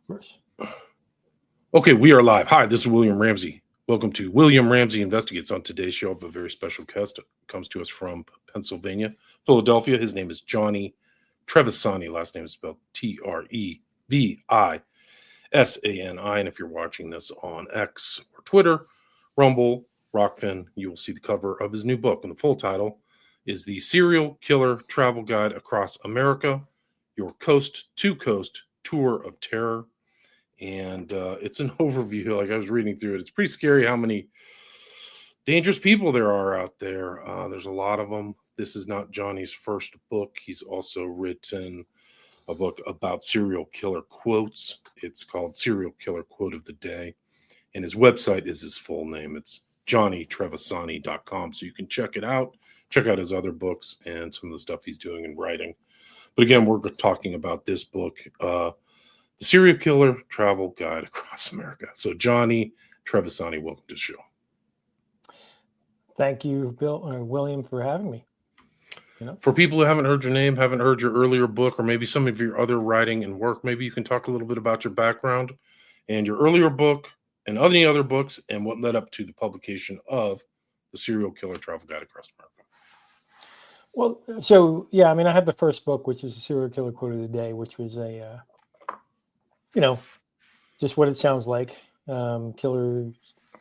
course. Okay, we are live. Hi, this is William Ramsey. Welcome to William Ramsey Investigates. On today's show, I have a very special guest. It comes to us from Pennsylvania, Philadelphia. His name is Johnny Trevisani. Last name is spelled Trevisani. And if you're watching this on X or Twitter, Rumble, Rockfin, you will see the cover of his new book. And the full title is The Serial Killer Travel Guide Across America, Your Coast to Coast Tour of Terror. And it's an overview. Like, I was reading through it. It's pretty scary how many dangerous people there are out there. There's a lot of them. This is not Johnny's first book. He's also written a book about serial killer quotes. It's called Serial Killer Quote of the Day. And his website is his full name. It's johnnytrevisani.com. So you can check it out. Check out his other books and some of the stuff he's doing and writing. But again, we're talking about this book, The Serial Killer Travel Guide Across America. So Johnny Trevisani, welcome to the show. Thank you, William, for having me. For people who haven't heard your name, haven't heard your earlier book, or maybe some of your other writing and work, maybe you can talk a little bit about your background and your earlier book and any other books and what led up to the publication of The Serial Killer Travel Guide Across America. Well, so, yeah, I mean, I have the first book, which is The Serial Killer Quote of the Day, which was a, just what it sounds like. Killer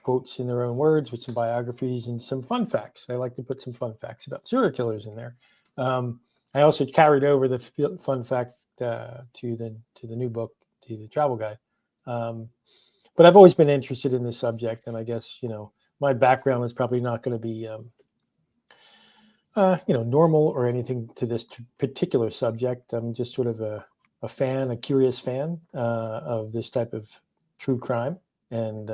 quotes in their own words with some biographies and some fun facts. I like to put some fun facts about serial killers in there. I also carried over the fun fact to the new book, to the travel guide. But I've always been interested in this subject, and I guess my background is probably not going to be normal or anything to this particular subject. I'm just sort of a fan, a curious fan of this type of true crime, and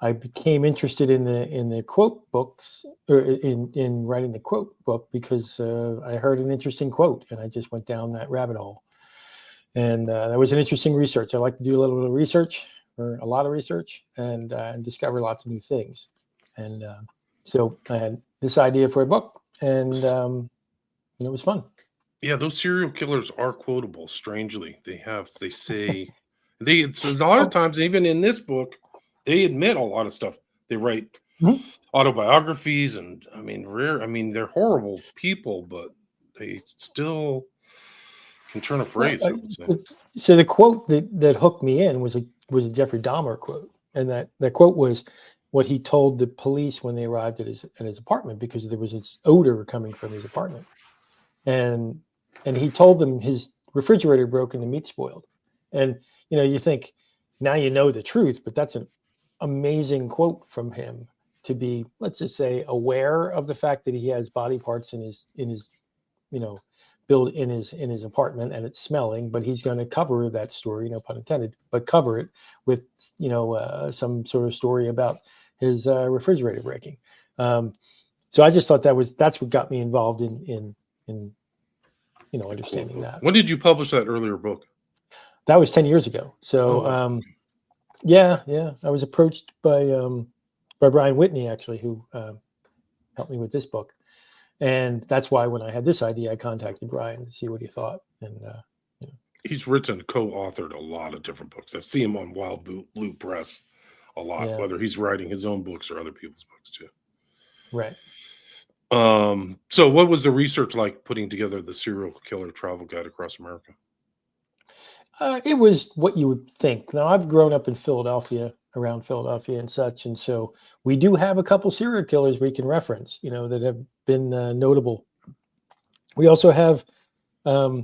I became interested in the quote books, or in writing the quote book, because I heard an interesting quote, and I just went down that rabbit hole. And that was an interesting research. I like to do a little bit of research, or a lot of research, and discover lots of new things. And so I had this idea for a book, and it was fun. Yeah, those serial killers are quotable. Strangely, they say it's a lot of times, even in this book, they admit a lot of stuff. They write autobiographies, and they're horrible people, but they still can turn a phrase. I would say. So the quote that hooked me in was a Jeffrey Dahmer quote, and that quote was what he told the police when they arrived at his apartment, because there was this odor coming from his apartment, and he told them his refrigerator broke and the meat spoiled. And you think now you know the truth, but that's an amazing quote from him, to be, let's just say, aware of the fact that he has body parts in his built in his apartment, and it's smelling, but he's going to cover that story, no pun intended, but cover it with some sort of story about his refrigerator breaking. So I just thought that's what got me involved in understanding that. When did you publish that earlier book? That was 10 years ago. So yeah, I was approached by Brian Whitney, actually, who helped me with this book. And that's why when I had this idea, I contacted Brian to see what he thought. And he's co-authored a lot of different books. I've seen him on Wild Blue Press a lot, whether he's writing his own books or other people's books too. Right. So what was the research like putting together the Serial Killer Travel Guide Across America? It was what you would think. Now, I've grown up in Philadelphia, around Philadelphia and such, and so we do have a couple serial killers we can reference, that have been notable. We also have, as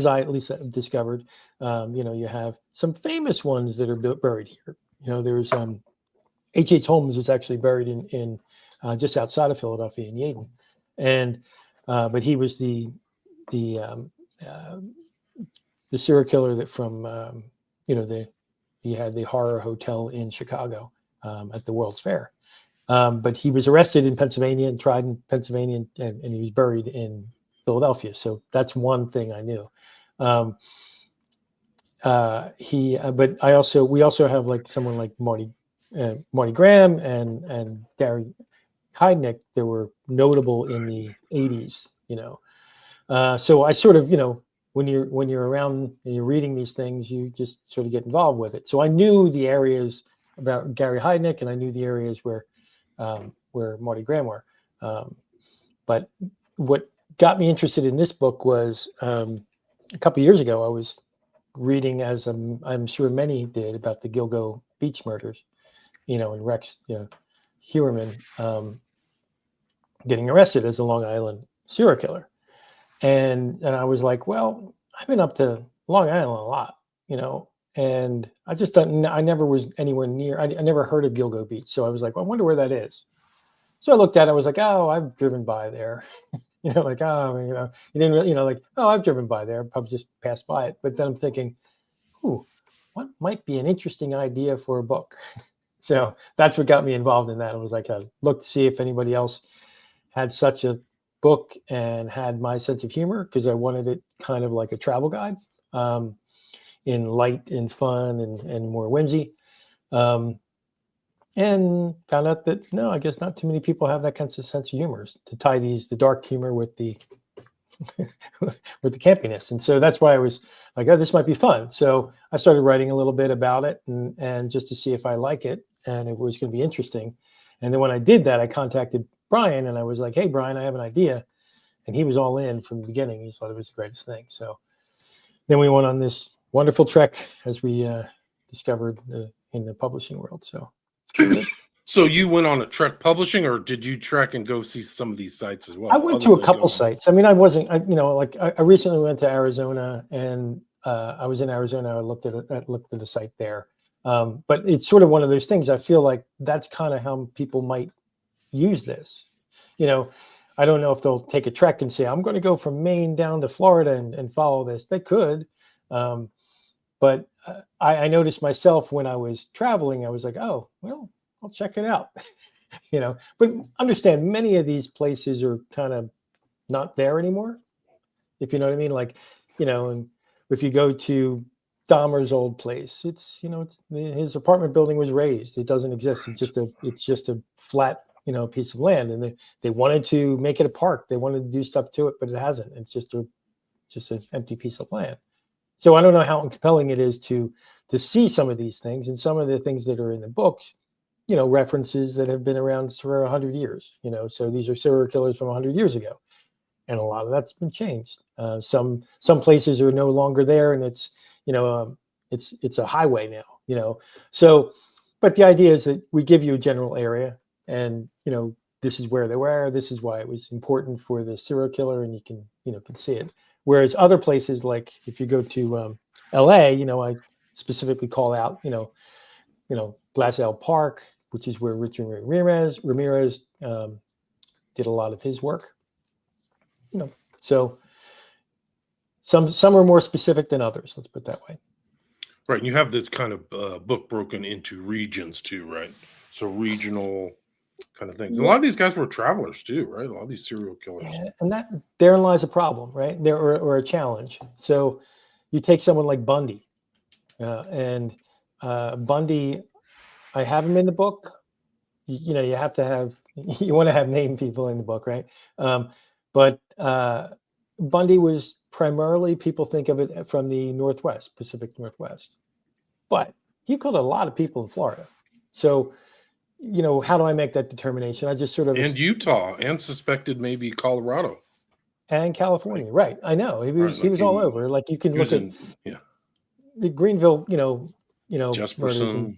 I at least discovered, you have some famous ones that are buried here. There's H.H. Holmes is actually buried in just outside of Philadelphia in Yeadon, and but he was the serial killer that from he had the horror hotel in Chicago at the World's Fair, but he was arrested in Pennsylvania and tried in Pennsylvania, and he was buried in Philadelphia. So that's one thing I knew. But we also have like someone like Marty Graham and Gary Heidnik that were notable in the 80s. So I sort of when you're around and you're reading these things, you just sort of get involved with it. So I knew the areas about Gary Heidnik, and I knew the areas where Marty Graham were. But what got me interested in this book was a couple of years ago, I was reading, as I'm sure many did, about the Gilgo Beach murders, and Rex Heuermann getting arrested as a Long Island serial killer. And I was like, well, I've been up to Long Island a lot, and I just I never was anywhere near, I never heard of Gilgo Beach. So I was like, well, I wonder where that is. So I looked at it, I was like, oh, I've driven by there. Like, oh, you didn't really, like, oh, I've driven by there. I've just passed by it. But then I'm thinking, ooh, what might be an interesting idea for a book? So that's what got me involved in that. I was like, I looked to see if anybody else had such a book and had my sense of humor, because I wanted it kind of like a travel guide, in light and fun and more whimsy. And found out that no, I guess not too many people have that kind of sense of humor to tie the dark humor with the with the campiness. And so that's why I was like, oh, this might be fun. So I started writing a little bit about it and just to see if I like it and it was going to be interesting. And then when I did that, I contacted Brian and I was like, hey, Brian, I have an idea. And he was all in from the beginning. He thought it was the greatest thing. So then we went on this wonderful trek, as we discovered in the publishing world. So you went on a trek publishing, or did you trek and go see some of these sites as well? I went to a couple sites. I mean, I wasn't, I recently went to Arizona, and I was in Arizona. I looked at the site there. But it's sort of one of those things. I feel like that's kind of how people might use this. I don't know if they'll take a trek and say, I'm going to go from Maine down to Florida and follow this. They could. But I noticed myself when I was traveling, I was like, oh, well, I'll check it out. But understand, many of these places are kind of not there anymore, if you know what I mean. Like, and if you go to Dahmer's old place, it's his apartment building was razed. It doesn't exist. It's just a flat, piece of land. And they wanted to make it a park. They wanted to do stuff to it, but it hasn't. It's just an empty piece of land. So I don't know how compelling it is to see some of these things, and some of the things that are in the books, references that have been around for 100 years, so these are serial killers from 100 years ago. And a lot of that's been changed. Some places are no longer there, and it's a highway now, so, but the idea is that we give you a general area, and, this is where they were, this is why it was important for the serial killer, and you can see it. Whereas other places, like if you go to LA, I specifically call out, Glassell Park, which is where Richard Ramirez did a lot of his work. So some are more specific than others. Let's put it that way. Right, and you have this kind of book broken into regions too, right? So regional kind of things. Yeah. A lot of these guys were travelers too, right? A lot of these serial killers. Yeah, and that therein lies a problem, right? There or a challenge. So you take someone like Bundy, and Bundy, I have him in the book. You have to have, you want to have named people in the book, right? But Bundy was primarily, people think of it from the Northwest, Pacific Northwest, but he killed a lot of people in Florida. So, how do I make that determination? I just sort of, and Utah, and suspected maybe Colorado and California, right? I know he was all over. Like you can look at the Greenville, Jesperson.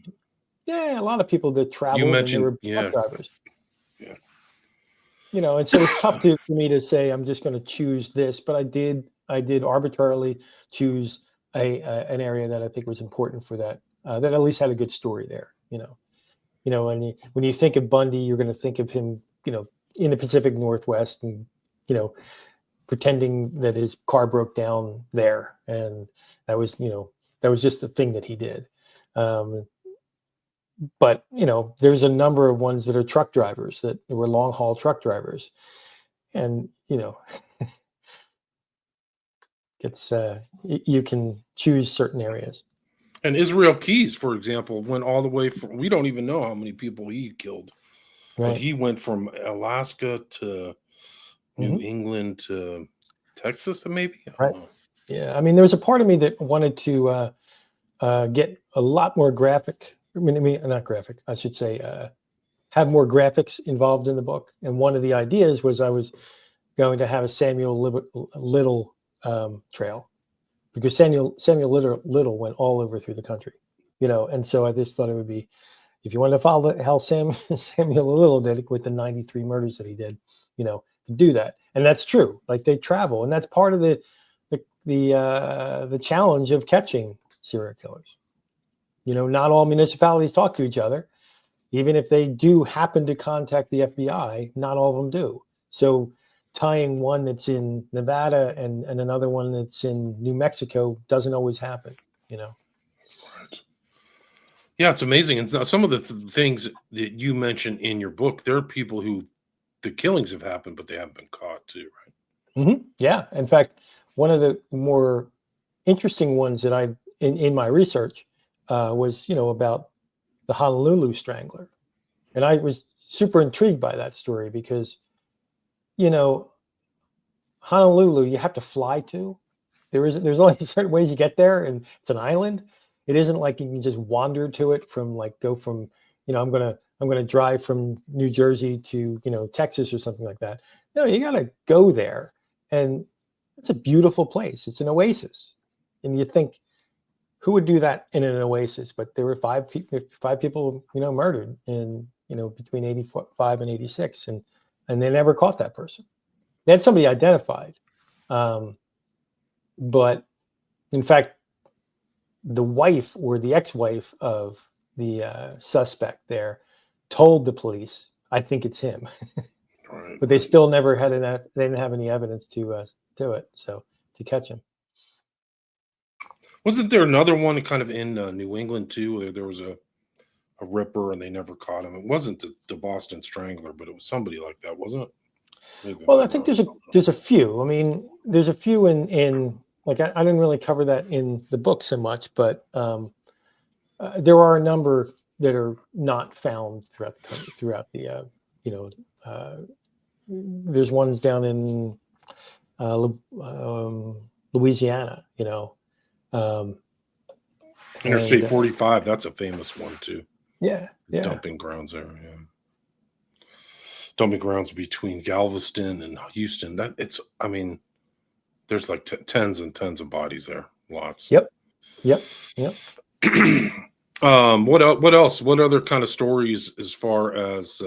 Yeah, a lot of people that traveled. You mentioned, and they were truck drivers. Yeah. And so it's tough for me to say I'm just going to choose this, but I did arbitrarily choose an area that I think was important for that, that at least had a good story there. When you think of Bundy, you're going to think of him, in the Pacific Northwest, and pretending that his car broke down there, and that was just the thing that he did. But there's a number of ones that are truck drivers, that were long haul truck drivers, and it's you can choose certain areas. And Israel Keys, for example, went all the way from, we don't even know how many people he killed, right. But he went from Alaska to New England to Texas, maybe. I don't know. Yeah, I mean, there was a part of me that wanted to get a lot more graphic. I mean, not graphic. I should say have more graphics involved in the book. And one of the ideas was I was going to have a Little trail, because Samuel Little went all over through the country, and so I just thought it would be, if you wanted to follow how Samuel Little did it with the 93 murders that he did, do that. And that's true. Like, they travel, and that's part of the challenge of catching serial killers. Not all municipalities talk to each other. Even if they do happen to contact the FBI, not all of them do. So tying one that's in Nevada and another one that's in New Mexico doesn't always happen, Right. Yeah, it's amazing. And some of the things that you mentioned in your book, there are people who the killings have happened, but they haven't been caught too, right? Mm-hmm. Yeah. In fact, one of the more interesting ones that in my research was, about the Honolulu Strangler. And I was super intrigued by that story because, Honolulu, you have to fly to. There's only certain ways you get there, and it's an island. It isn't like you can just wander to it go from, I'm gonna drive from New Jersey to, Texas or something like that. No, you gotta go there, and it's a beautiful place. It's an oasis, and you think, who would do that in an oasis? But there were five people, murdered in, between 85 and 86, and they never caught that person. They had somebody identified, but in fact, the wife or the ex-wife of the suspect there told the police, "I think it's him," Right. but they still never had they didn't have any evidence to it, so to catch him. Wasn't there another one kind of in New England too, where there was a ripper and they never caught him? It wasn't the Boston Strangler, but it was somebody like that, wasn't it? Maybe Well, I think there's a few. I mean, there's a few in like, I didn't really cover that in the book so much, but there are a number that are not found throughout the country, throughout the there's ones down in Louisiana, Interstate 45. That's a famous one too. Yeah. Dumping grounds there. Yeah. Dumping grounds between Galveston and Houston. There's like tens and tens of bodies there. Lots. Yep. What else? What other kind of stories as far as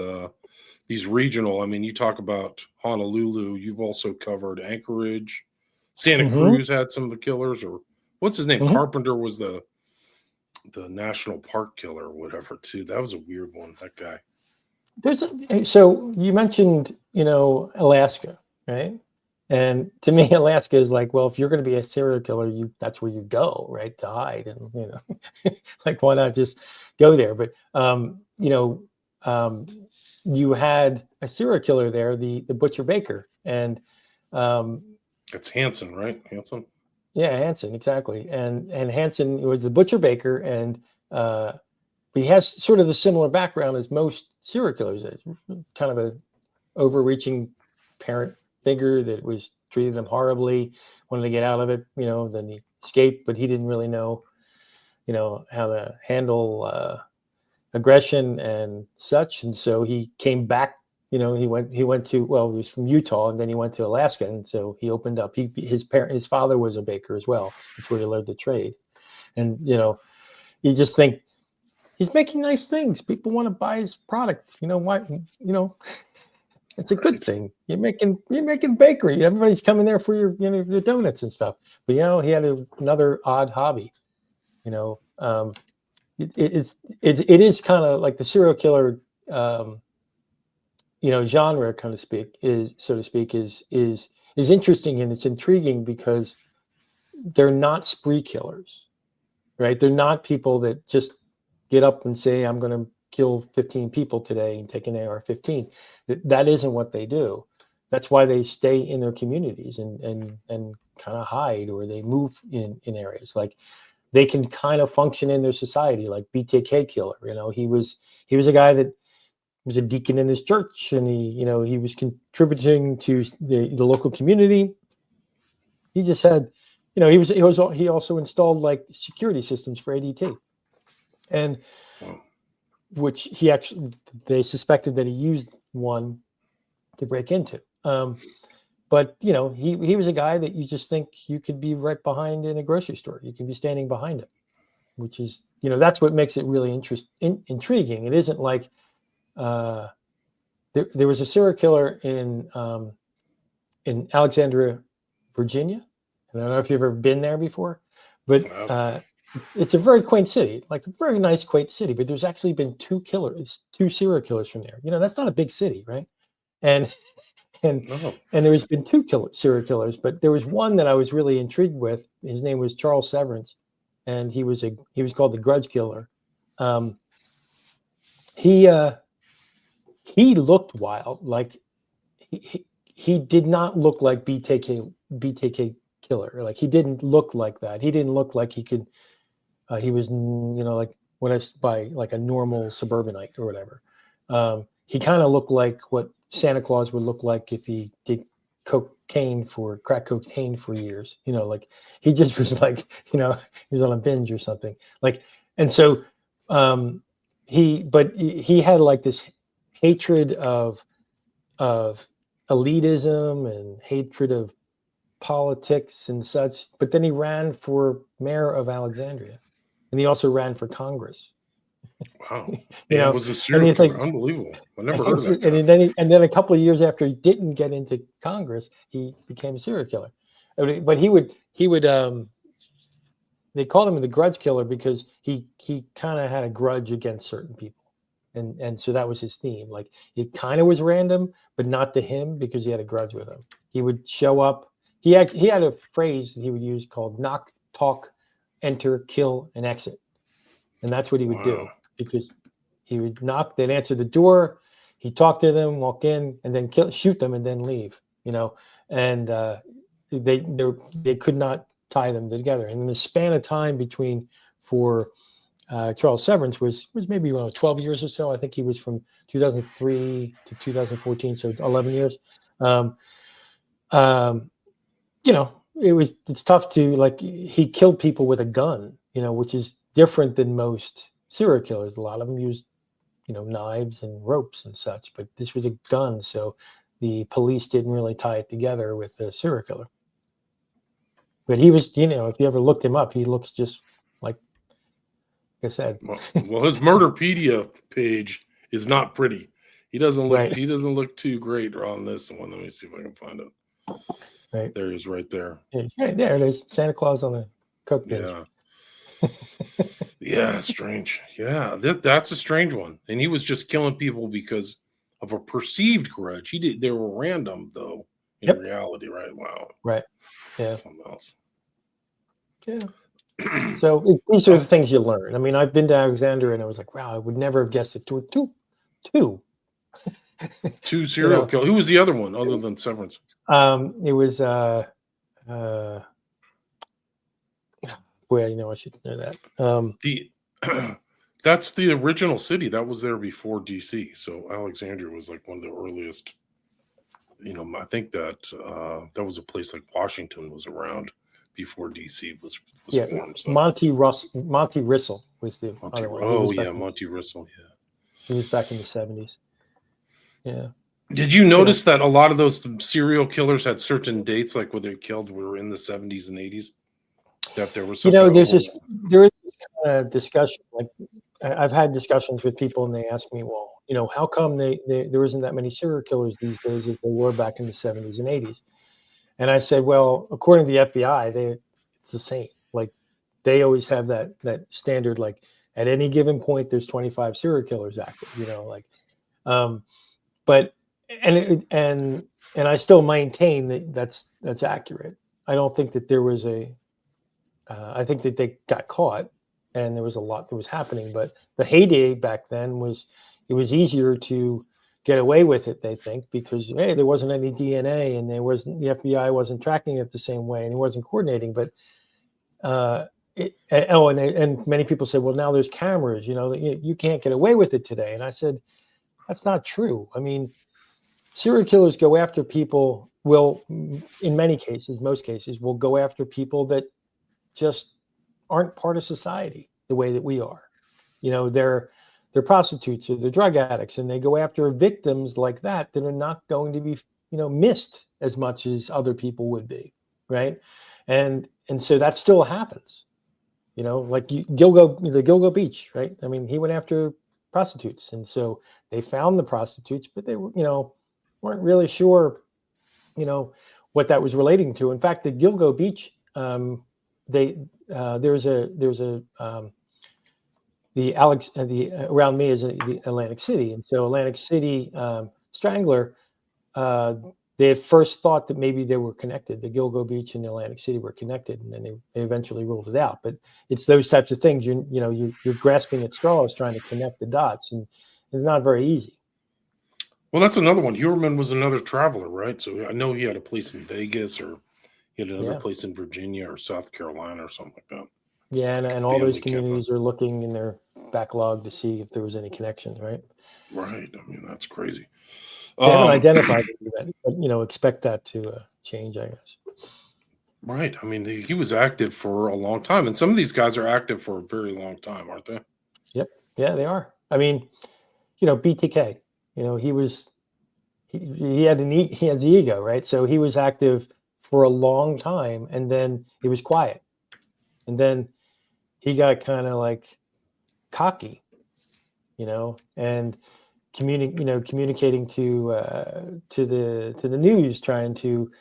these regional? I mean, you talk about Honolulu. You've also covered Anchorage. Santa Cruz had some of the killers, or what's his name? Carpenter was the national park killer or whatever too. That was a weird one, that guy. So you mentioned, Alaska, right? And to me, Alaska is like, well, if you're going to be a serial killer, that's where you go, right, to hide, and like, why not just go there? But you had a serial killer there, the Butcher Baker, and it's Hansen, right? Hansen. Yeah, Hansen, exactly. And Hansen was the Butcher Baker, and he has sort of the similar background as most serial killers. It's kind of a overreaching parent figure that was treated them horribly, wanted to get out of it, then he escaped, but he didn't really know, how to handle aggression and such. And so he came back, he went to, well, he was from Utah, and then he went to Alaska. And so he opened up, his father was a baker as well. That's where he learned the trade. And, you just think, he's making nice things. People want to buy his product. Why? It's a good thing. You're making bakery. Everybody's coming there for your your donuts and stuff. But he had another odd hobby. It is kind of like the serial killer, genre, kind of so to speak, is interesting, and it's intriguing because they're not spree killers, right? They're not people that just get up and say, I'm going to kill 15 people today and take an AR-15. That isn't what they do. That's why they stay in their communities and kind of hide, or they move in areas. Like, they can kind of function in their society, like BTK killer. He was a guy that was a deacon in his church, and he was contributing to the local community. He just had he also installed like security systems for ADT, and Wow. which they suspected that he used one to break into. But he was a guy that you just think you could be right behind in a grocery store. You can be standing behind him, which is that's what makes it really intriguing. It isn't like there was a serial killer in Alexandria, Virginia. And I don't know if you've ever been there before, but it's a very quaint city, like a very nice, quaint city. But there's actually been two serial killers from there. That's not a big city, right? And No. and there's been two serial killers, but there was one that I was really intrigued with. His name was Charles Severance, and he was called the Grudge Killer. He looked wild, like he did not look like BTK killer. Like he didn't look like that. He didn't look like he could. He was like by like a normal suburbanite or whatever. He kind of looked like what Santa Claus would look like if he did crack cocaine for years. Like he just was like he was on a binge or something. Like, and so he had like this hatred of elitism and hatred of politics and such. But then he ran for mayor of Alexandria, and he also ran for Congress. Wow. It was a serial killer. Unbelievable. I never heard of that guy. And then a couple of years after he didn't get into Congress, he became a serial killer. But he would they called him the Grudge Killer because he kind of had a grudge against certain people. And so that was his theme. Like it kind of was random, but not to him because he had a grudge with him. He would show up. He had a phrase that he would use called knock, talk, enter, kill, and exit. And that's what he would do, because he would knock, they'd answer the door, he'd talk to them, walk in, and then shoot them and then leave, and they could not tie them together. And in the span of time for Charles Severance was maybe 12 years or so. I think he was from 2003 to 2014, so 11 years. It's tough to, like, he killed people with a gun, which is different than most serial killers. A lot of them used, knives and ropes and such, but this was a gun. So the police didn't really tie it together with a serial killer. But he was, if you ever looked him up, he looks just like I said. Well, his Murderpedia page is not pretty. He doesn't look. Right. He doesn't look too great on this one. Let me see if I can find it. Right there, he is, right there. Yeah, there it is. Santa Claus on the coke bench. Yeah. Yeah, strange. Yeah, that's a strange one. And he was just killing people because of a perceived grudge. They were random though. In reality, right? Wow. Right. Yeah. Something else. Yeah. So these are the things you learn. I mean, I've been to Alexander and I was like, wow, I would never have guessed it. Two. Two serial killers. Who was the other one other than Severance? It was I should know that. That's the original city that was there before DC. So Alexandria was like one of the earliest. I think that was a place like Washington was around before DC was formed. So. Monty Rissell was the other one. Monty Rissell. Yeah, he was back in the 70s. Yeah. Did you notice that a lot of those serial killers had certain dates, like when they killed, were in the 70s and 80s? That there was, there is this kind of discussion. Like I've had discussions with people, and they ask me, well, how come there isn't that many serial killers these days as there were back in the 70s and 80s? And I said, well, according to the FBI, it's the same. Like they always have that standard. Like at any given point, there's 25 serial killers active. But and I still maintain that's accurate. I don't think that there was I think that they got caught, and there was a lot that was happening. But the heyday back then was easier to get away with it. They think because there wasn't any DNA, and the FBI wasn't tracking it the same way, and it wasn't coordinating. But and many people said, well, now there's cameras. You can't get away with it today. And I said, that's not true. I mean, serial killers go after people will, in many cases, most cases, will go after people that just aren't part of society the way that we are. They're prostitutes or they're drug addicts, and they go after victims like that are not going to be, missed as much as other people would be, right? And so that still happens, like the Gilgo Beach, right? I mean, he went after prostitutes, and so they found the prostitutes, but they were, weren't really sure, what that was relating to. In fact, the Gilgo Beach, there's a around me is the Atlantic City, and so Atlantic City Strangler, they at first thought that maybe they were connected. The Gilgo Beach and Atlantic City were connected, and then they eventually ruled it out. But it's those types of things. You're grasping at straws, trying to connect the dots, and it's not very easy. Well, that's another one. Huerman was another traveler, right? So I know he had a place in Vegas, or he had another place in Virginia or South Carolina or something like that. Yeah, and all those communities are looking in their backlog to see if there was any connections, right? Right. I mean, that's crazy. They haven't identified it, but expect that to change, I guess. Right. I mean, he was active for a long time, and some of these guys are active for a very long time, aren't they? Yep. Yeah, they are. I mean, BTK. He had the ego, right? So he was active for a long time, and then he was quiet, and then he got kind of like cocky, and communicating to the news, trying to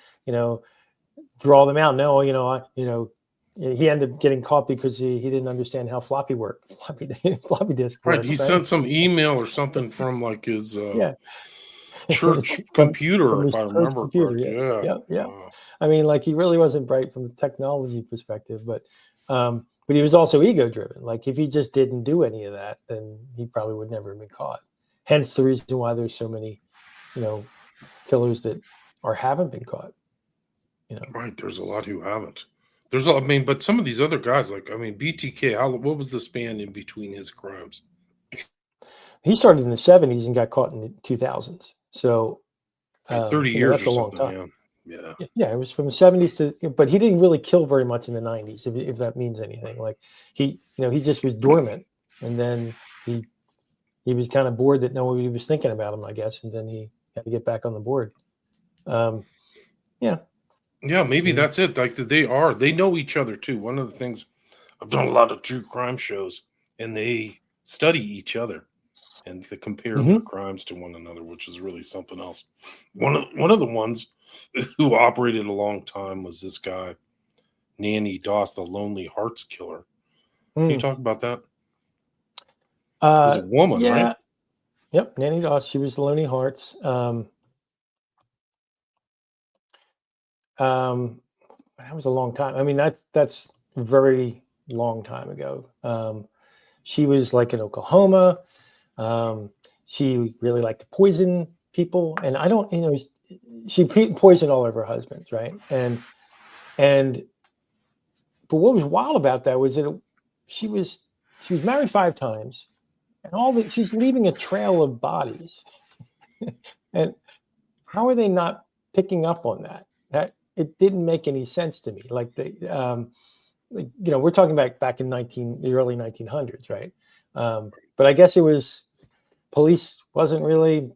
draw them out. No, he ended up getting caught because he didn't understand how floppy disk Right. worked. He sent some email or something from like his church from computer, his if I church remember computer. correctly. Yeah. I mean, like, he really wasn't bright from a technology perspective, but he was also ego driven. Like, if he just didn't do any of that, then he probably would never have been caught. Hence the reason why there's so many, killers that haven't been caught. Right. There's a lot who haven't. But some of these other guys, like, BTK, what was the span in between his crimes? He started in the 70s and got caught in the 2000s. So 30 years that's or a long something. time. Yeah. Yeah, it was from the 70s but he didn't really kill very much in the 90s, if that means anything. Like, he just was dormant, and then he was kind of bored that nobody was thinking about him, I guess, and then he had to get back on the board. Yeah, maybe that's it. Like, they know each other too. One of the things, I've done a lot of true crime shows, and they study each other and they compare their crimes to one another, which is really something else. One of the ones who operated a long time was this guy, Nanny Doss, the Lonely Hearts Killer. Can you talk about that? It was a woman, right? Yep, Nanny Doss. She was the Lonely Hearts. That was a long time. I mean, that's a very long time ago. She was like in Oklahoma. She really liked to poison people, and I don't, she poisoned all of her husbands, right? But what was wild about that was that she was married 5 times, and she's leaving a trail of bodies. And how are they not picking up on that? That it didn't make any sense to me. Like, we're talking back in the early 1900s, right? But I guess it was, police wasn't really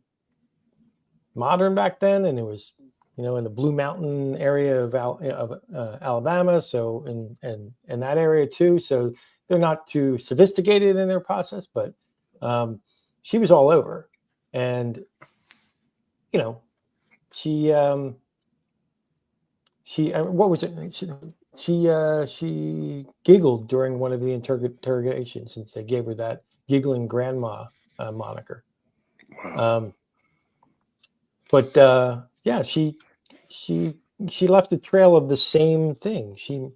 modern back then, and it was, in the Blue Mountain area of Alabama, so in that area too. So they're not too sophisticated in their process, but she was all over, and she what was it? She giggled during one of the interrogations, since they gave her that giggling grandma moniker. Wow. But yeah, she left a trail of the same thing. She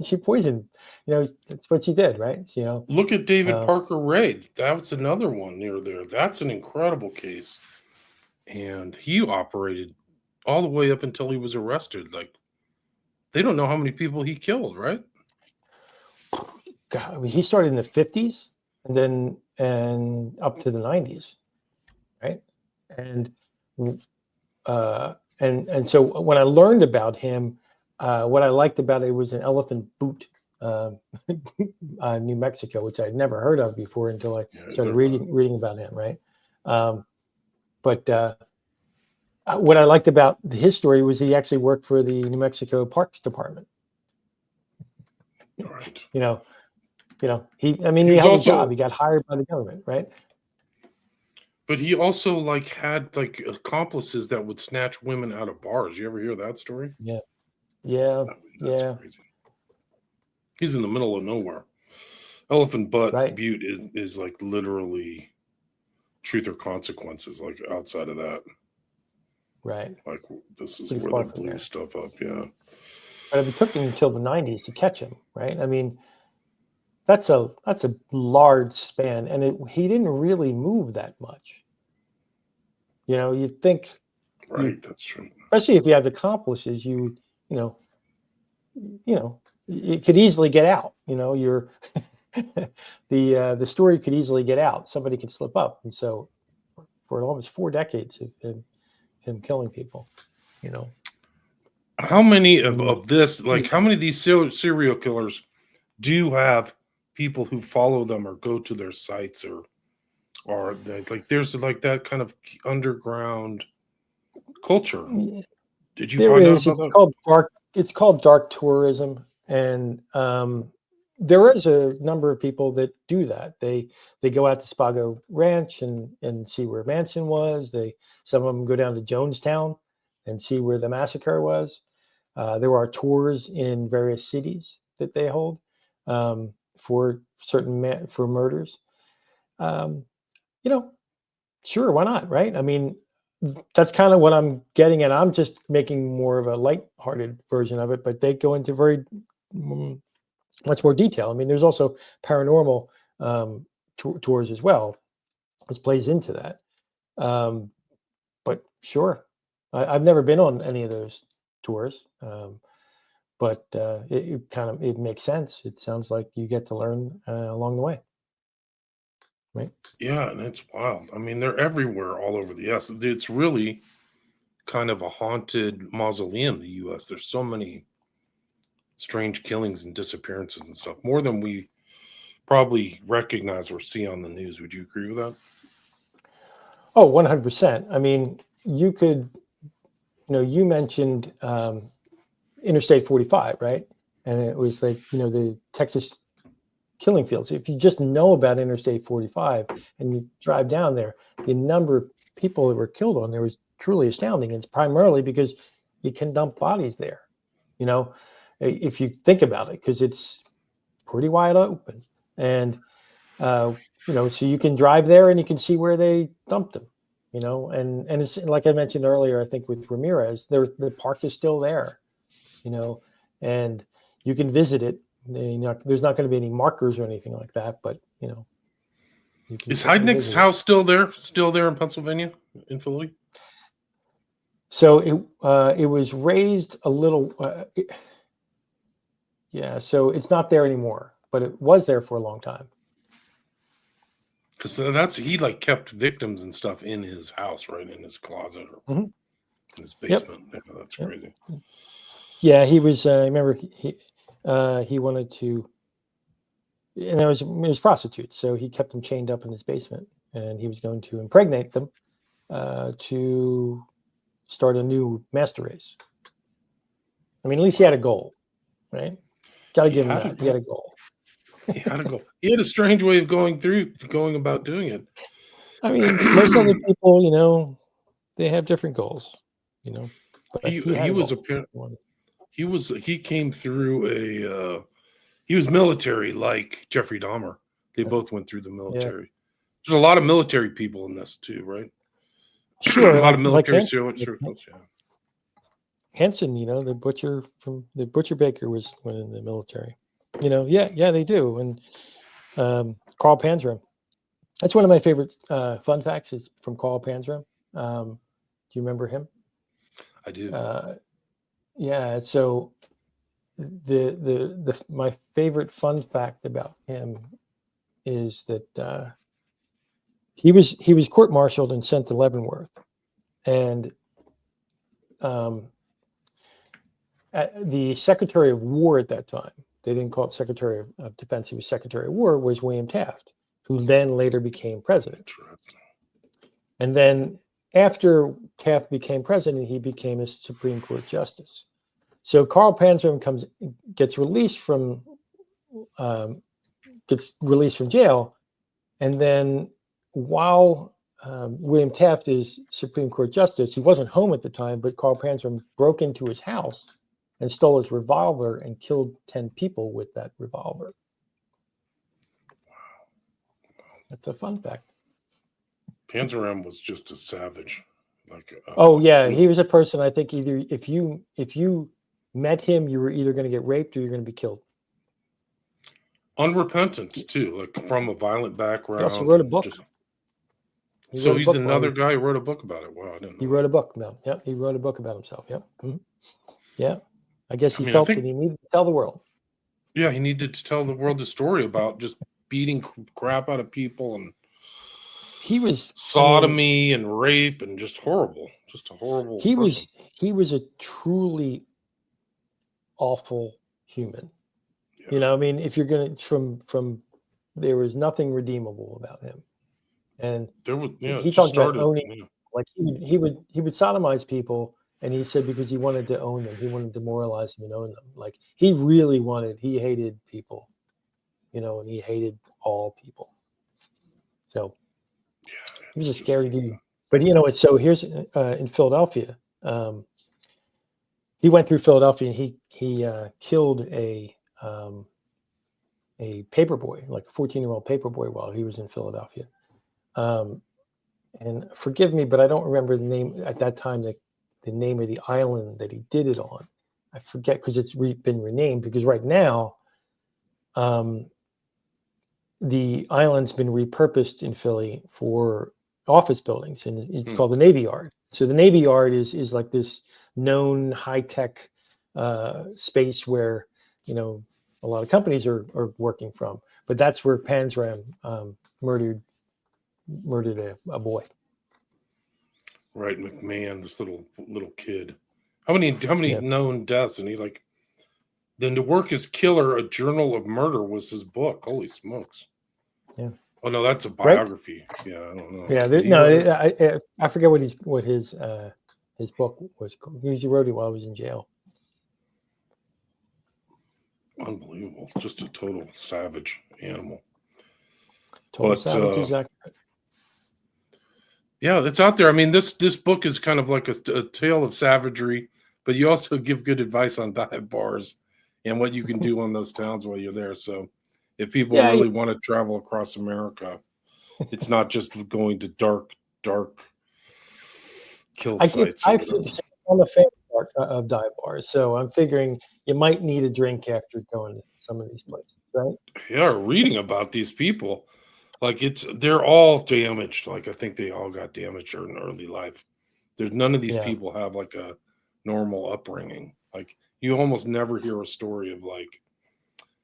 she poisoned. That's what she did, right? Look at David Parker Ray. That's another one near there. That's an incredible case, and he operated all the way up until he was arrested. Like, they don't know how many people he killed, right? God, I mean, he started in the 50s and up to the 90s, right? And and so when I learned about him, what I liked about it was an elephant boot, New Mexico, which I'd never heard of before until I started reading about him. Right. But what I liked about his story was he actually worked for the New Mexico Parks Department. Right. He held a job. He got hired by the government, right? But he also had accomplices that would snatch women out of bars. You ever hear that story? Yeah. That's crazy. He's in the middle of nowhere. Elephant Butte is like literally truth or consequences, like outside of that. Right. Like this is Pretty where they blew stuff up. Yeah. But it took him until the 90s to catch him, right? I mean, that's a large span, and he didn't really move that much. You'd think, right? That's true. Especially if you have accomplices, it could easily get out. You're the story could easily get out. Somebody could slip up, and so for almost 4 decades of him killing people, How many of this, how many of these serial killers do have people who follow them or go to their sites or there's that kind of underground culture? Did you find out about that? It's called dark tourism, and there is a number of people that do that. They go out to Spago Ranch and see where Manson was. Some of them go down to Jonestown and see where the massacre was. There are tours in various cities that they hold for certain for murders. Sure, why not, right? I mean, that's kind of what I'm getting at. I'm just making more of a light-hearted version of it, but they go into very much more detail. I mean, there's also paranormal tours as well, which plays into that. But sure, I've never been on any of those tours, but it makes sense. It sounds like you get to learn along the way. Right. Yeah, and it's wild. I mean, they're everywhere all over the U.S. It's really kind of a haunted mausoleum, the U.S. There's so many strange killings and disappearances and stuff, more than we probably recognize or see on the news. Would you agree with that? Oh, 100%. I mean, you could, you mentioned Interstate 45, right? And it was the Texas killing fields. If you just know about Interstate 45 and you drive down there, the number of people that were killed on there was truly astounding. It's primarily because you can dump bodies there, if you think about it, because it's pretty wide open. And, so you can drive there and you can see where they dumped them, and it's like I mentioned earlier, I think with Ramirez, the park is still there, and you can visit it. There's not going to be any markers or anything like that, but is Heidnick's house still there in Pennsylvania, in Philly? So it was raised a little, so it's not there anymore, but it was there for a long time. Because he kept victims and stuff in his house, right, in his closet or in his basement. Yep. Yeah, that's crazy. Yeah, he was. I remember he wanted to, and it was prostitutes, so he kept them chained up in his basement, and he was going to impregnate them to start a new master race. I mean, at least he had a goal, right? Got to give him that. He had a goal. He had a goal. He had a strange way of going about doing it. I mean, most other people, they have different goals, But he came through he was military like Jeffrey Dahmer. They both went through the military. Yeah. There's a lot of military people in this too, right? Sure. A lot of military serial killers. Yeah. Hanson, the butcher baker was in the military. Yeah, they do. And Carl Panzram. That's one of my favorite fun facts is from Carl Panzram. Do you remember him? I do. Yeah. So my favorite fun fact about him is that he was court-martialed and sent to Leavenworth, and the Secretary of War at that time, they didn't call it Secretary of Defense, it was Secretary of War, was William Taft, who then later became president. And then after Taft became president, he became a Supreme Court justice. So Carl Panzram gets released from jail, and then while William Taft is Supreme Court justice, he wasn't home at the time, but Carl Panzram broke into his house and stole his revolver and killed 10 people with that revolver. That's a fun fact. Panzram was just a savage. He was a person. I think either if you met him, you were either going to get raped or you're going to be killed. Unrepentant too, like from a violent background. He also wrote a book. He's another guy who wrote a book about it. Wow, I didn't know. He wrote a book about it. Yep, he wrote a book about himself. Yep. Mm-hmm. Yeah. I guess he felt that he needed to tell the world. Yeah, he needed to tell the world the story about just beating crap out of people, and he was sodomy and rape and just horrible. Just a horrible person. He was a truly awful human. Yeah. You know, I mean, if you're gonna from there was nothing redeemable about him. And there was he talked about owning like he would sodomize people. And he said because he wanted to own them, he wanted to demoralize them and own them. Like he hated people, you know, and he hated all people. So he was a scary dude. But you know, here's in Philadelphia. He went through Philadelphia and he killed a paperboy, like a 14-year-old paperboy, while he was in Philadelphia. And forgive me, but I don't remember the name at that time. The name of the island that he did it on, I forget because it's been renamed. Because right now, the island's been repurposed in Philly for office buildings, and it's called the Navy Yard. So the Navy Yard is like this known high tech space where a lot of companies are working from. But that's where Panzram murdered a boy. Right, McMahon, this little kid. How many known deaths? And he then to work as killer, a journal of murder was his book. Holy smokes! Yeah. Oh no, that's a biography. Right? Yeah, I don't know. Yeah, I forget what his book was called. He wrote it while he was in jail. Unbelievable! Just a total savage animal. Savage, exactly. Yeah, it's out there. I mean, this book is kind of like a tale of savagery, but you also give good advice on dive bars and what you can do on those towns while you're there. So if people really want to travel across America, it's not just going to dark kill sites. I'm a fan of dive bars, so I'm figuring you might need a drink after going to some of these places, right? Yeah, reading about these people. Like they're all damaged. Like I think they all got damaged in early life. There's none of these people have like a normal upbringing. Like you almost never hear a story of like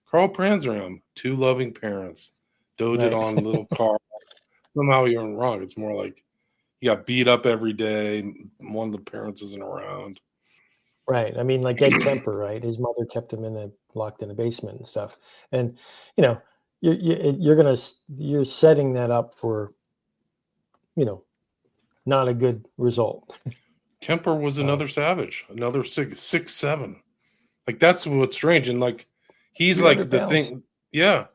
Carl Panzram, 2 loving parents, doted on little Carl. Somehow you're wrong. It's more like he got beat up every day. One of the parents isn't around. Right. I mean, like Ed Kemper, right? His mother kept him locked in a basement and stuff. And you're setting that up for, not a good result. Kemper was another savage, another 6'7". Like that's what's strange, and like he's like the thing. Yeah,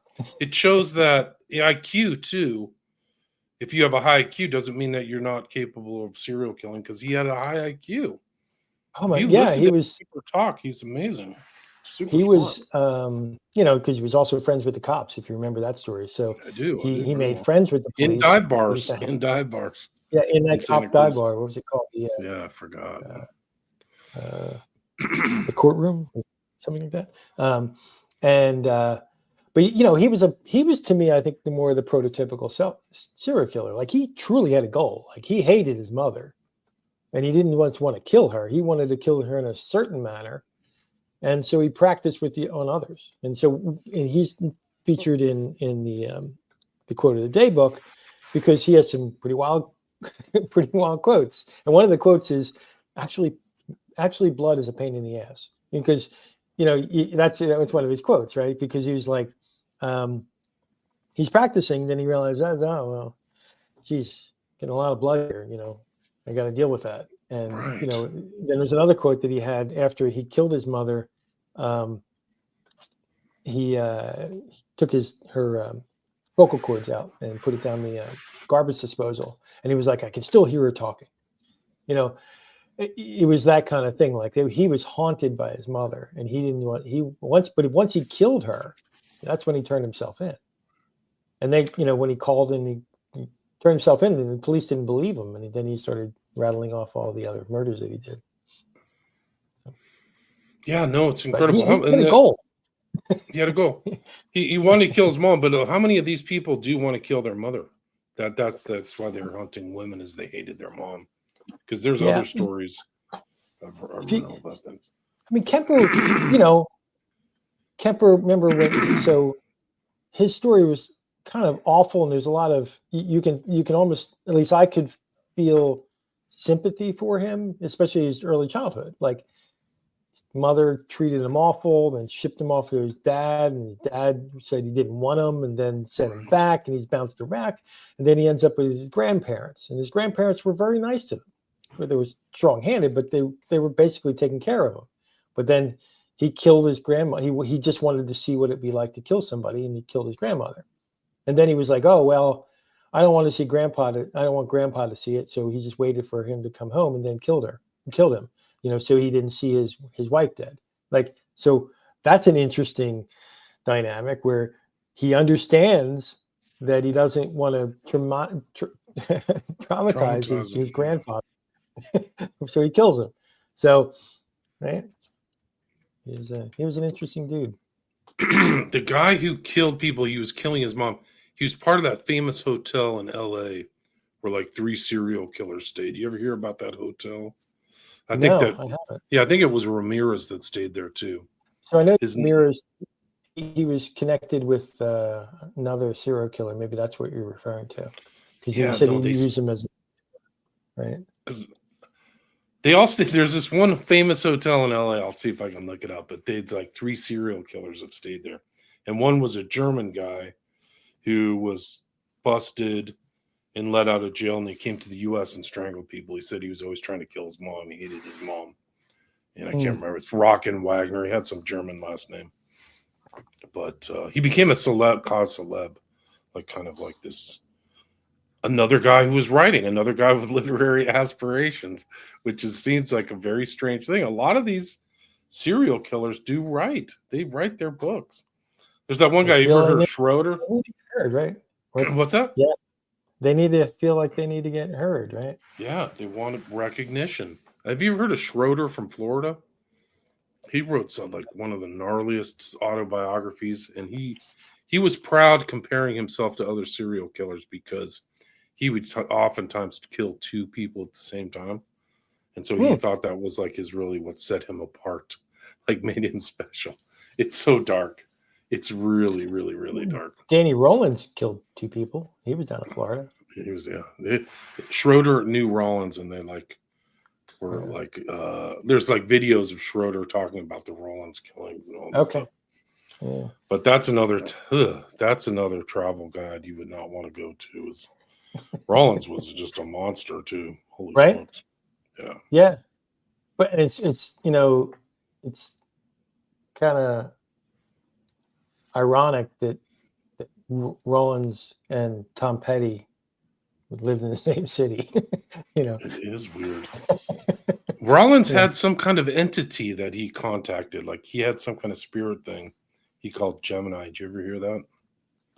it shows that IQ too. If you have a high IQ, doesn't mean that you're not capable of serial killing because he had a high IQ. Oh my, yeah, he was. Talk. He's amazing. He was, because he was also friends with the cops, if you remember that story. So I do. He made friends with the police. In dive bars. Yeah, in that cop dive bar. What was it called? I forgot. The courtroom, something like that. But he was to me, I think, the more the prototypical serial killer. Like he truly had a goal. Like he hated his mother, and he didn't once want to kill her. He wanted to kill her in a certain manner. And so he practiced on others. And so he's featured in the quote of the day book because he has some pretty wild quotes. And one of the quotes is actually actually blood is a pain in the ass, because that's one of his quotes, right? Because he was like, he's practicing, then he realized, oh well, geez, getting a lot of blood here, I got to deal with that. And Right. then there's another quote that he had after he killed his mother. He took her vocal cords out and put it down the garbage disposal, and he was like, I can still hear her talking. It was that kind of thing. Like he was haunted by his mother, and he didn't want but once he killed her, that's when he turned himself in. And when he called in, he turned himself in, and the police didn't believe him, and then he started rattling off all the other murders that he did. Yeah, no, it's incredible. He had a goal. He had a goal. He wanted to kill his mom, but how many of these people do want to kill their mother? That's why they were hunting women, is they hated their mom. Because there's other stories I've heard about them. I mean, Kemper, remember when? His story was kind of awful, and there's a lot of you can almost, at least I could feel sympathy for him, especially his early childhood. Like his mother treated him awful, then shipped him off to his dad, and his dad said he didn't want him, and then sent him back, and he's bounced back, and then he ends up with his grandparents, and his grandparents were very nice to them. They were strong-handed, but they were basically taking care of him. But then he killed his grandma. He just wanted to see what it'd be like to kill somebody, and he killed his grandmother. And then he was like, "Oh well, I don't want to see Grandpa. I don't want Grandpa to see it." So he just waited for him to come home, and then killed him. So he didn't see his wife dead. Like, so that's an interesting dynamic where he understands that he doesn't want to traumatize his grandfather. So he kills him. So, right? He was an interesting dude. The guy who killed people, he was killing his mom. He was part of that famous hotel in LA where like 3 serial killers stayed. You ever hear about that hotel? I think I haven't. Yeah, I think it was Ramirez that stayed there too. So I know Ramirez, he was connected with another serial killer. Maybe that's what you're referring to. Because you said he used him as right. There's this one famous hotel in LA. I'll see if I can look it up, but they'd like 3 serial killers have stayed there. And one was a German guy who was busted and let out of jail, and he came to the U.S. and strangled people. He said he was always trying to kill his mom. He hated his mom. And I can't remember. It's Wagner. He had some German last name. But he became a celeb, like kind of like this. Another guy who was writing, another guy with literary aspirations, which seems like a very strange thing. A lot of these serial killers do write. They write their books. There's that one guy, you ever heard of Schroeder? Heard, right? What's that? Yeah. They need to feel like they need to get heard, right? Yeah, they want recognition. Have you ever heard of Schroeder from Florida? He wrote like one of the gnarliest autobiographies, and he was proud comparing himself to other serial killers because he would oftentimes kill 2 people at the same time. And so he thought that was like what set him apart, like made him special. It's so dark. It's really, really, really dark. Danny Rollins killed 2 people. He was down in Florida. He was, Schroeder knew Rollins, and they there's like videos of Schroeder talking about the Rollins killings and all this stuff. Yeah. But that's another travel guide you would not want to go to. Rollins was just a monster too. Holy smokes. Yeah. Yeah. But it's it's kind of ironic that Rollins and Tom Petty lived in the same city. It is weird. Rollins had some kind of entity that he contacted, like he had some kind of spirit thing he called Gemini. Did you ever hear that?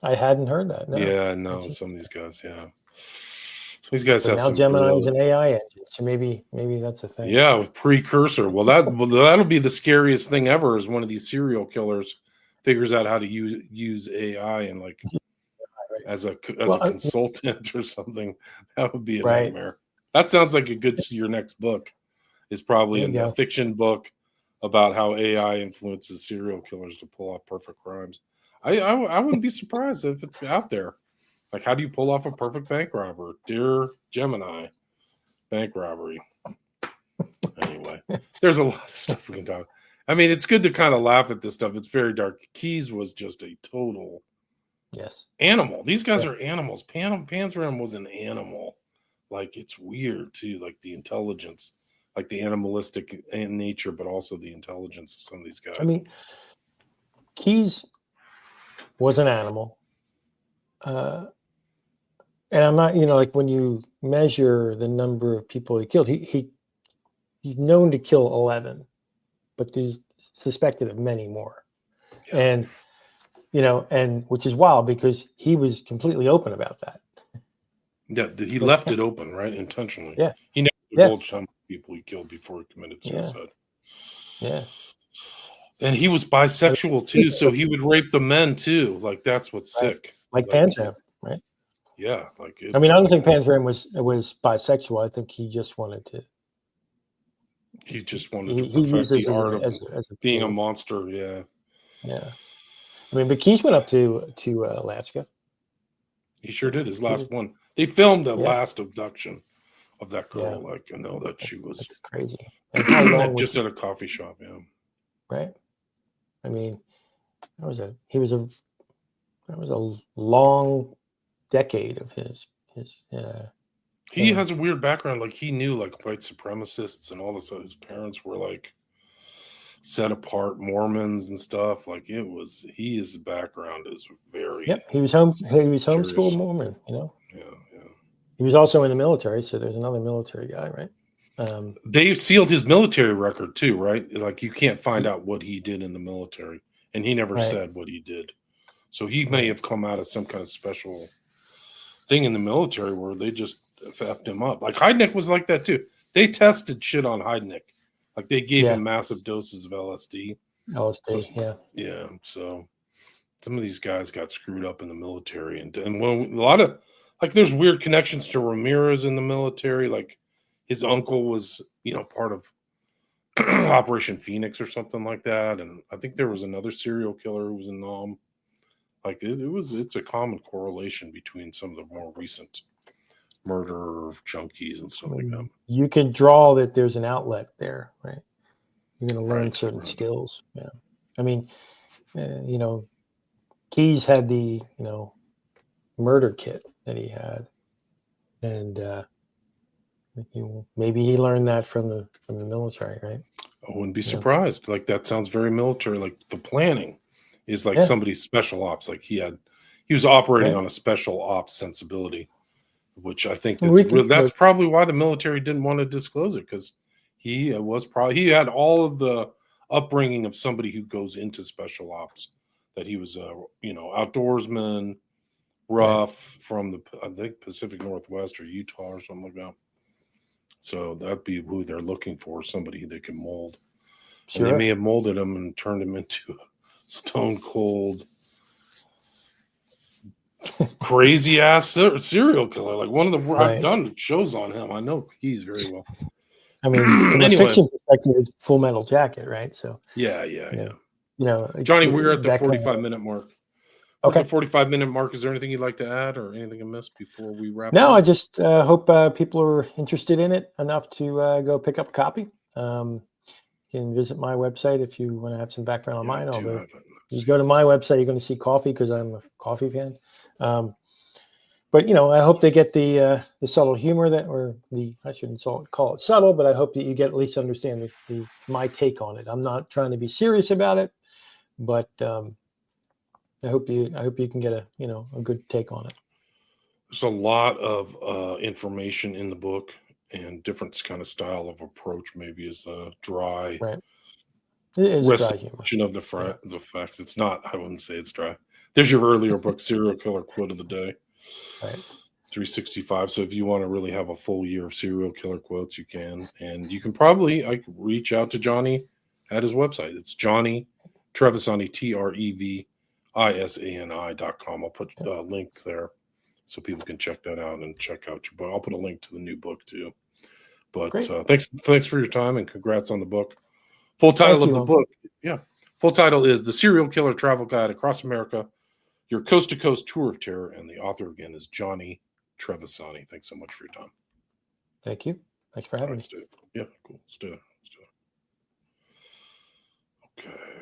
I hadn't heard that. No. Yeah, no, some of these guys, yeah. Some of these guys have now some Gemini is an AI engine, so maybe that's a thing. Yeah, with precursor. Well, that'll be the scariest thing ever. Is one of these serial killers figures out how to use AI and like as a consultant or something. That would be a nightmare. That sounds like your next book is probably a fiction book about how AI influences serial killers to pull off perfect crimes. I wouldn't be surprised if it's out there. Like, how do you pull off a perfect bank robber? Dear Gemini, bank robbery. Anyway. Anyway, there's a lot of stuff we can talk. I mean, it's good to kind of laugh at this stuff. It's very dark. Keyes was just a total animal. These guys are animals. Panzram was an animal. Like, it's weird too. Like the intelligence, like the animalistic nature, but also the intelligence of some of these guys. I mean, Keyes was an animal. And I'm not, like when you measure the number of people he killed, he's known to kill 11, but there's suspected of many more. Yeah. And, and which is wild because he was completely open about that. Yeah, he left it open, right? Intentionally. Yeah. He never divulged how many people he killed before he committed suicide. Yeah. And he was bisexual too, so he would rape the men too. Like, that's what's sick. Like Panzram, right? Yeah. Like, I mean, I don't think Panzram was bisexual. I think he just wanted to. He just wanted to perfect the art of being a monster. Yeah. Yeah. I mean, but Keyes went up to Alaska. He sure did. His last one. They filmed the last abduction of that girl. Yeah. Like, I know that she was. That's crazy. And how long just at a coffee shop. Yeah. Right. I mean, that was a long decade of his. He has a weird background. Like, he knew like white supremacists and all this. His parents were like set apart Mormons and stuff. Like, his background is very. Yep. He was homeschooled Mormon. Yeah. He was also in the military, so there's another military guy, right? They sealed his military record too, right? Like, you can't find out what he did in the military, and he never said what he did. So he may have come out of some kind of special thing in the military where they just effed him up. Like, Heidnik was like that too. They tested shit on Heidnik. Like, they gave him massive doses of LSD. Yeah. So some of these guys got screwed up in the military, and when a lot of there's weird connections to Ramirez in the military. Like, his uncle was, part of Operation Phoenix or something like that. And I think there was another serial killer who was in Nam. Like, it's a common correlation between some of the more recent murder junkies and stuff like that. You can draw that there's an outlet there, right? You're going to learn certain skills. Yeah. I mean, Keyes had the, murder kit that he had. And, maybe he learned that from the military, right? I wouldn't be surprised. Like, that sounds very military. Like, the planning is like somebody's special ops. Like, he was operating on a special ops sensibility, which I think that's probably why the military didn't want to disclose it, because he had all of the upbringing of somebody who goes into special ops. That he was a outdoorsman, rough from the I think Pacific Northwest or Utah or something like that. So that'd be who they're looking for, somebody they can mold. Sure. And they may have molded him and turned him into a stone cold, crazy ass serial killer. Like, one of the I've done shows on him. I know Keyes very well. I mean, from a fiction perspective, it's Full Metal Jacket, right? So yeah. Johnny, we're at the 45-minute mark. Okay. At the 45-minute mark, is there anything you'd like to add or anything I missed before we wrap up? No, I just hope people are interested in it enough to go pick up a copy. You can visit my website if you want to have some background on mine. Although you go to my website, you're going to see coffee because I'm a coffee fan. But I hope they get the subtle humor I shouldn't call it subtle, but I hope that you get at least understand my take on it. I'm not trying to be serious about it, but I hope you can get a good take on it. There's a lot of information in the book, and different kind of style of approach. Maybe is a dry, right? It is a dry humor of the facts. It's not. I wouldn't say it's dry. There's your earlier book, Serial Killer Quote of the Day. Right. 365. So if you want to really have a full year of serial killer quotes, you can. And you can probably reach out to Johnny at his website. It's Johnny Trevisani, TREVISANI.com. I'll put links there so people can check that out and check out your book. I'll put a link to the new book too. But thanks for your time, and congrats on the book. Full title of the book. Yeah. Full title is The Serial Killer Travel Guide Across America, Your Coast to Coast Tour of Terror. And the author again is Johnny Trevisani. Thanks so much for your time. Thank you. Thanks for having me. Yeah, cool. Let's do it. Okay.